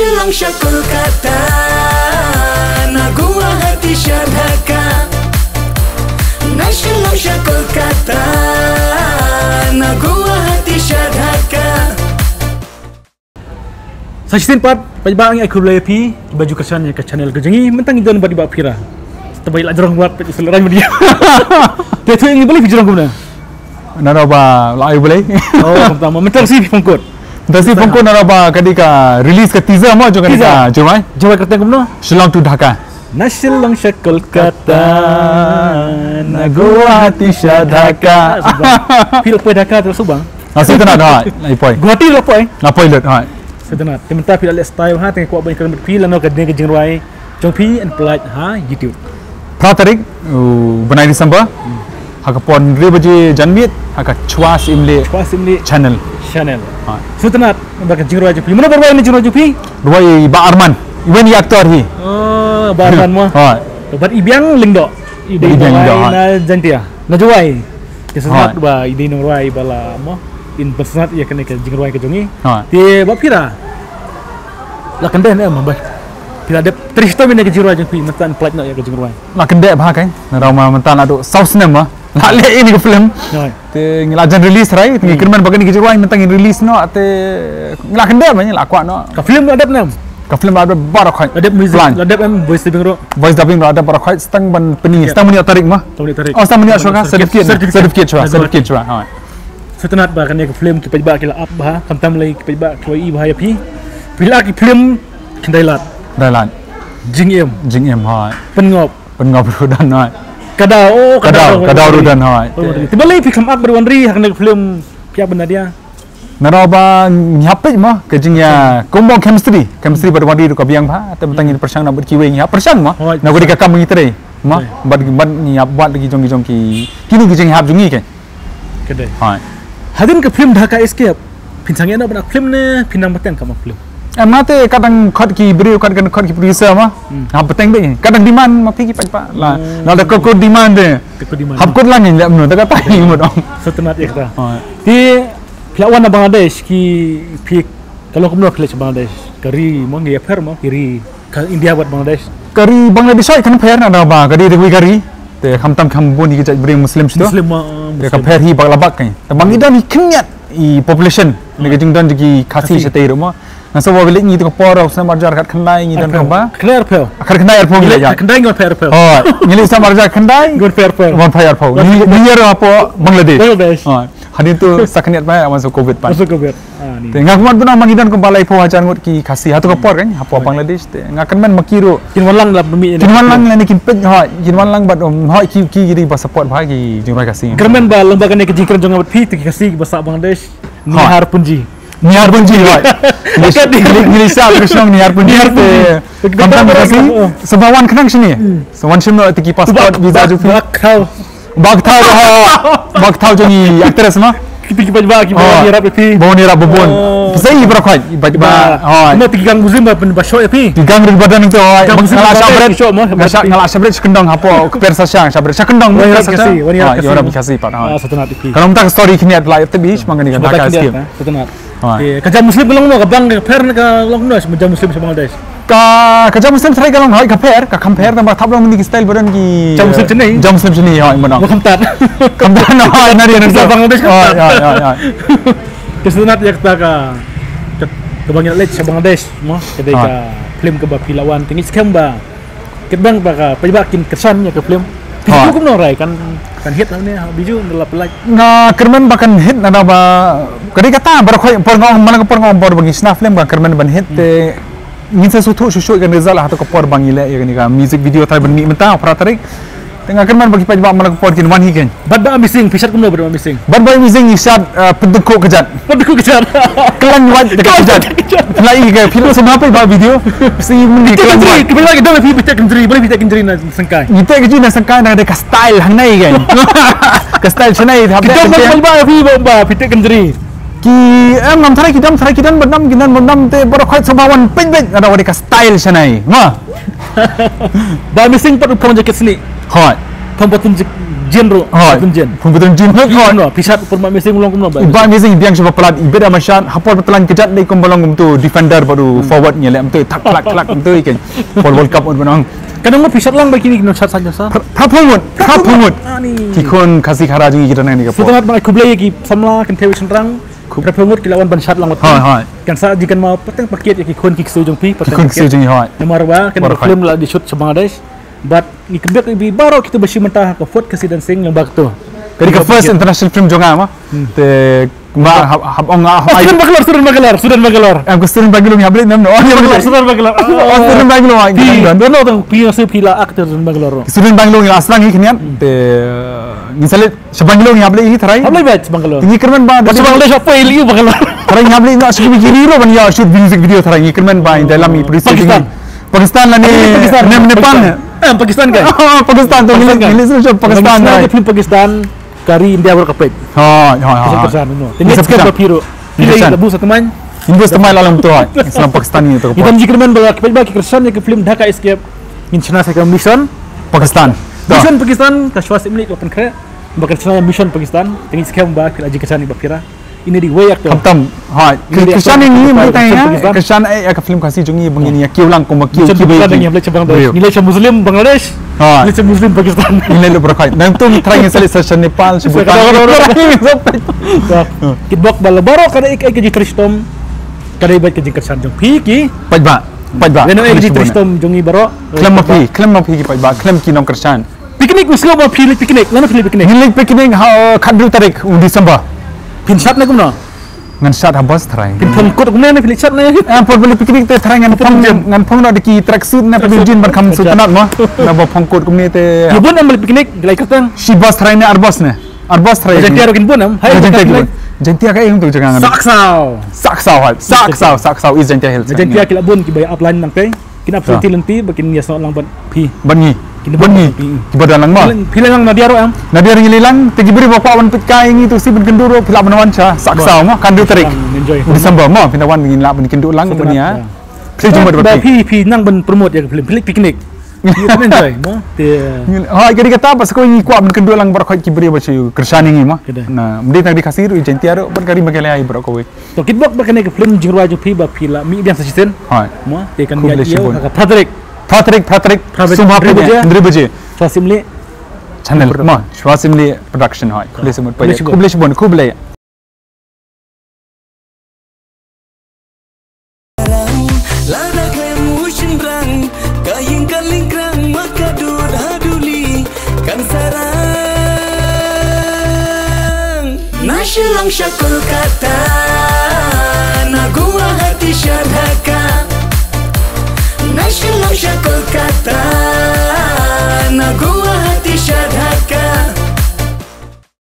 Nashilong syakul kata Nagua hati syadhaka Nashilong syakul kata Nagua hati syadhaka Sajitin pat pajbang aku lepi baju kesannya ke channel kejengi mentang idon badi bak pira. Terbaik lah jorong buat selera media. Dia tu yang boleh jorong guna. Naraba lai boleh. Oh, pertama mental sih pengkot. Dasi pengkot naraba kadika release ke teaser mo jo kadika. Jomai. Jawab kata guna. Shillong to Dhaka. Nashilong syakul kata Nagua hati syadhaka. Feel apa Dhaka terus subang. Masih tak ada. Lai poi. Gua hati lapoi. Lapoi lut hai. Sedenat. Tementah feel style ha tengok kuat banyak kerana feel ano kadang kejeng ruai. Jongpi and pelaj ha YouTube. Pratarik benai Disember. Hakapon ribaji janmit haka chwas imle channel. Ha. Sedenat bak kejeng ruai Jongpi. Mana berwai ni jeng ruai Jongpi? Ruai Ba Arman. Iwan aktor hi. Oh, Ba Arman mo. Ha. Lepas ibiang lingdo. Ide na jantia. Na juai. Kesenat ba ide no ruai bala mo. In personat ia kena ke jeng ruai ke jongi. Ti bab pira. La kende ne mambah. Pira de tristo mine ke jeng ruai jengpi mentan plat nak ia ke jeng ruai. La kende bah kan. Rama mentan adu sauce nem ah. La le ini ke film. Te ngila jan release rai tingi kirman bagan ke jeng ruai mentang release no te la kende bah la kwa no. Ka film adap nem. Ka film ada barakhai. Adap music, adap em voice dubbing ro. Voice dubbing ro ada barakhai stang ban pening stang meni tarik mah. Oh stang meni ashoka certificate chwa. Ha. Setenat bahkan ya ke film kita pajbak kila up bah kamtam lagi kita pajbak koi bahaya pi bila ki film kendailat jing em hai pengop rudan hai kadau rudan hai tiba lagi pi kam up berwanri hakna film pia benar dia naraba nyapit mah kejingnya kombong chemistry berwadi ru kabiang bah atau betang ini persang nak berkiwe nya persang mah nak gudi kakam ngitre mah bad nyap buat lagi jong ki kini gijing hab jungi kan kedai hai hadin ke film Dhaka Escape pinsangnya nak benak film ne pinang beteng kamu film mate kadang khot ki beri kadang khot ki producer mah ha beteng be kadang demand ma pi ki pa la la ko demand de hab kot lang ni lamno ta ka tai mo dong setenat ya kata ti pelawan Bangladesh ki pi kalau kamu nak kelak Bangladesh kari mo ngi affair mo kiri ke India buat Bangladesh kari Bangladesh ai kan fair ada ba kari de kari te khamtam khambun ni ke beri muslim sto dia compare hi baglabak kan bang idan knyat I population ni ke jingdan ji khasi setai rumah na so wale ni to por aus na marjar khat khandai ni dan khamba clear pel akhar khandai ar phong ya khandai ngon fair pel oh ngili sa marjar khandai ngon fair pel ngon fair phong ni year apo Bangladesh ha hadin tu sakniat ba masuk covid pa masuk covid ni te ngak mat bana mangidan ko balai pho acan ngot ki khasi hatu ko por kan apo Bangladesh te ngakan man makiro kin walang la mi kin walang la ni kin pet ha kin walang bat ha ki jadi ba support ba ki jingrai kasi kermen ba lembaga ni ke jingkran jong bat pi ti kasi bahasa Bangladesh Nihar Punji right Nilisa Krishnong Nihar Punji te kampam kasi sebawan kenang sini sewan shimno tiki passport visa ju bagthau jongi actress ma ki pajba ki boni rap bobon sai barakhai pajba ha no tigang muzim ba basho pi tigang ri badan to ngala sabret kendong hapo persa syang sabret kendong kasi wani kasi pat ha setenat pi kalau mentang story kini at live tebi mangani kan kasi setenat kerja muslim belum no kabang per ka long no kerja muslim sa Bangladesh kerja muslim serai kalong hai compare tambah thablong ni style badan ki jam muslim sini ha menang kamtat no nari sa Bangladesh ya kesenat ya kita ke Bangladesh sa Bangladesh mo kedai ka film ke Pilawan tinggi scam ba ketbang ba ka pajbakin kesannya ke film biju kum no rai kan hit ni biju ngelap like na kerman bakan hit na ba kadai kata barakhoi por ngong mana ko por ngong bor bagi sna film ba kerman ban hit te ngin sa sutu shushu kan result ha to ko por bangile ya ni ka music video tai ban mi menta pratarik tengah kerman bagi pajba mana ko por kin wan hi kan bad ba missing pisat kum no bad missing isat pedekuk kejat kelan wat kejat lai ke film sama apa ba video si mendi kelan wat kebel lagi dah pitak kendri boleh pitak kendri na sangkai kita keji na sangkai na ada style hang nai kan ke style senai habis kita ba pitak kendri ki em nam thai kidan badam te barakhai sabawan pej ada wadi ka style senai ma ba missing pat upong jaket sini hot pembotun genre Jin pembetulan jin no pisat perma mesing ulong kumno ba iba mesing biang sebab pelat ibeda masyad hapol petelan kejat dei kombolong tu defender baru forward nya lem tu tak klak tu ikan World Cup un benang kadang mo pisat lang ba kini no shot saja sa Prapumut ki kon kasih khara jungi kita nang ni ka Sudah mat kublai ki samla kan tewi senrang Prapumut kilawan ban shot lang wat kan sa jikan mau petang paket ki kon ki su jong pi kon ki su jungi nomor ba kan film la di shoot sa Bangladesh but ni kebek ibi baru kita bersih mentah ke food kasi dancing yang bakto kali ka first international film jonga ma te ma hab ong sudah magelar am ko student bagilong hablet nam no sudah magelar student bagilong kan dono tang pi se pila actor sudah magelar student bagilong aslang hi kinian te misalnya sebangilong hablet hi tharai hablet batch magelar ni kerman ba Bangladesh apa ili magelar tharai hablet na subi giri ro ban ya shoot music video tharai ni kerman ba dalam i Pakistan lah ni Nepal Pakistan kan? Pakistan tu milis Pakistan lah. Film Pakistan kari India baru kapit. Pakistan no. Ini sekarang berpiro. Ini lebu satu main. Ini satu main lalang tu. Islam Pakistan ni tu. Kita jika main baru kapit bagi Kristen ke film Dhaka Escape. Inchna saya ke mission Pakistan. Mission Pakistan kaswas imlik open kre. Bakal Kristen mission Pakistan. Tinggi sekian bagi aji kesan ni berpira. Ini di way aktor. Hamtam. Ha. Kristen ni mereka ya. Kristen ke film kasih jungi begini ya kiulang koma kiu kiu yang boleh cabang Bangladesh. Nilai Muslim Bangladesh. Nilai Muslim Pakistan. Nilai lu berkai. Dan tu try yang selection Nepal sebutan. Kitbok bala baru kada ik ke Kristom. Kada ibat ke Kristen jong piki. Pajba. Leno ke Kristom jongi baro. Klem mapi ki pajba. Klem ki nom Kristen. Piknik muslim apa pilih piknik? Lano pilih piknik. Pilih piknik kadru tarik Desember. Pinsat na kumno. Ngan shot habas try. Pin pengkut kumne na pinsat na. Por boleh piknik te try ngan pong na deki tracksuit na pejin bar kam sultanat mo. Na ba pengkut kumne te. Yubun am piknik gelai katang. Si bas try na arbas ne. Arbas try. Jantiar kin bun am. Hai jantiar ka tu jangan. Saksau is jantiar hel. Jantiar kila bun ki bay upline nang te. Kina upline lenti bakin yasno lang ban pi. Bangi. Bunyi kibadan lang mo pilang nadiaro am nadiaro ngililang tigibri bapak wan pitkai ngi tu si bengenduro pila benawan cha saksau mo kandu tarik Desember mo pinawan ngin la ben kendu lang benia si jumpa berpi pi nang ben promote ya film piknik you enjoy mo te ha gari kata pas ko ngi kwa ben kendu lang bar khoi kibri ba chu kersani ngi mo na mde tak dikasih ru jentiaro bar gari magale ai bar ko we to kitbok ba kene ke film jingwa ju pi ba pila mi dian sasiten ha mo te kan ya ka Patrick सुबह 3 बजे Swasimli channel ma Swasimli production hai khule se mut pale खूब ले lana klemu shinrang kaying kalingkrang makadud haduli kan sarang nashilang syakul kata nagua hati syadhaka National Shakul Kata